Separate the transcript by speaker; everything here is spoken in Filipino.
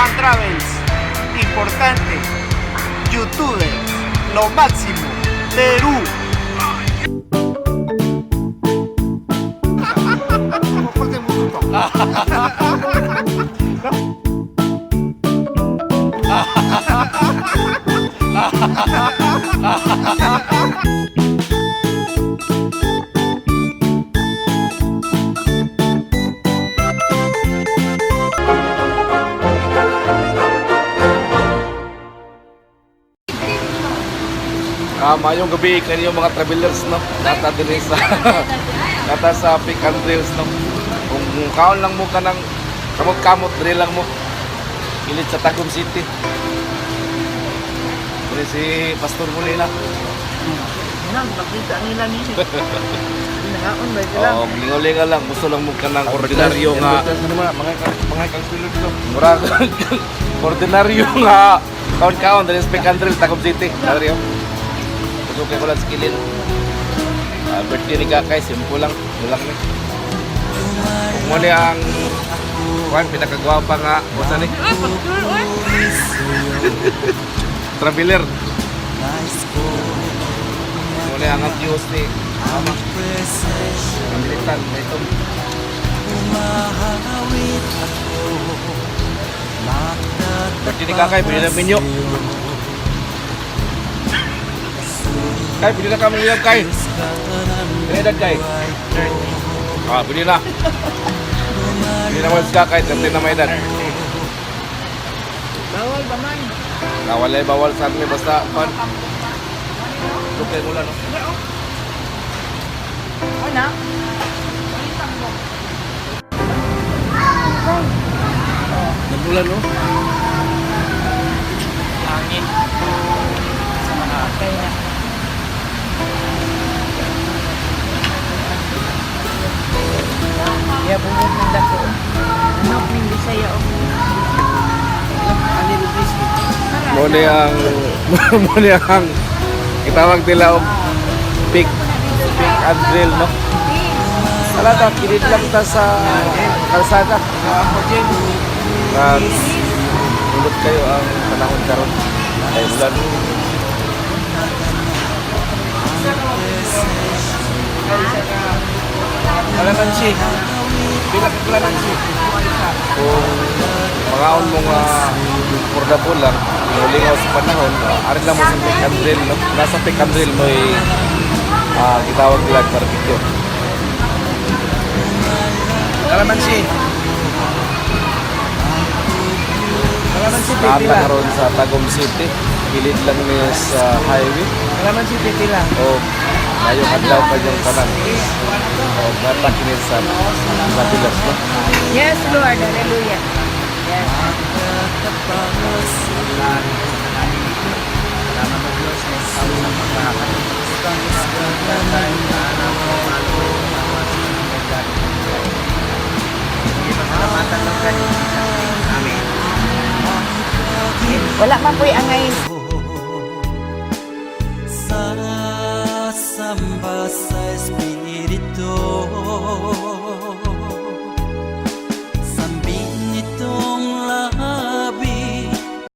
Speaker 1: San Travels, importante, youtubers, lo máximo, Perú.
Speaker 2: Mayong gabi kaniyong mga travelers, no? Nata din sa nata sa Pick and Trails, no? Kung kaon lang mo ka ng kamot-kamot, diri lang mo. Ilit sa Tagum City. Ini si Pastor Molina.
Speaker 1: Nang makita nila ni. Nangaon ba sila?
Speaker 2: Oh, lingaw-lingaw lang. Gusto lang mo ka ng ordinaryo nga.
Speaker 3: Mga kangsilod ko.
Speaker 2: Murag ordinaryo nga. Kaon-kaon diri sa Pick and Trails, Tagum City. Dari okay ko lang sa kilid. Birthday ni Kakay, simple lang. Walang ni. Kung muli ang pinakagwapa nga. Wasa ni? Traveler. Muli ang views ni Mama. Pamilitan na ito. Birthday ni Kakay, pwede na minyo. Kay, pwede na kami uyab, Kay. Pinedad, Kay. Pwede na. Pwede na mo sa Kay, 30 na may edad.
Speaker 1: Bawal ba man?
Speaker 2: Nawalay bawal sa amin, basta pan. Tukay mula, no?
Speaker 1: Ano?
Speaker 2: Namulan, no?
Speaker 1: Langit. Sa mga akay na. Ya, bubog ng dako. Ano, ng Bisaya o. Alin biscuit.
Speaker 2: Muli ang itawag nila og pick and drill, no? Wala ta, kinit lang ta sa kalsada. At ulot kayo ang panahon karon. Ay ulan.
Speaker 1: Kalamansi. Bilang kalamansi.
Speaker 2: Kung mangaon mo nga affordable lang, lingaw sa panahon, arin lang mo sa pick and drill, no? Nasa pick and drill mo gitawag nila barbecue.
Speaker 1: Kalamansi. Kalamansi
Speaker 2: Nata
Speaker 1: pipila.
Speaker 2: karon sa Tagum City, pilit lang niya sa highway.
Speaker 1: Kalamansi pipila.
Speaker 2: O mayong adlaw pa yung tanan. O nata kini sa Pilas, no?
Speaker 4: Yes, Lord. Hallelujah. Yes. Wala man po'y angay.
Speaker 5: Sasamba sa Espiritu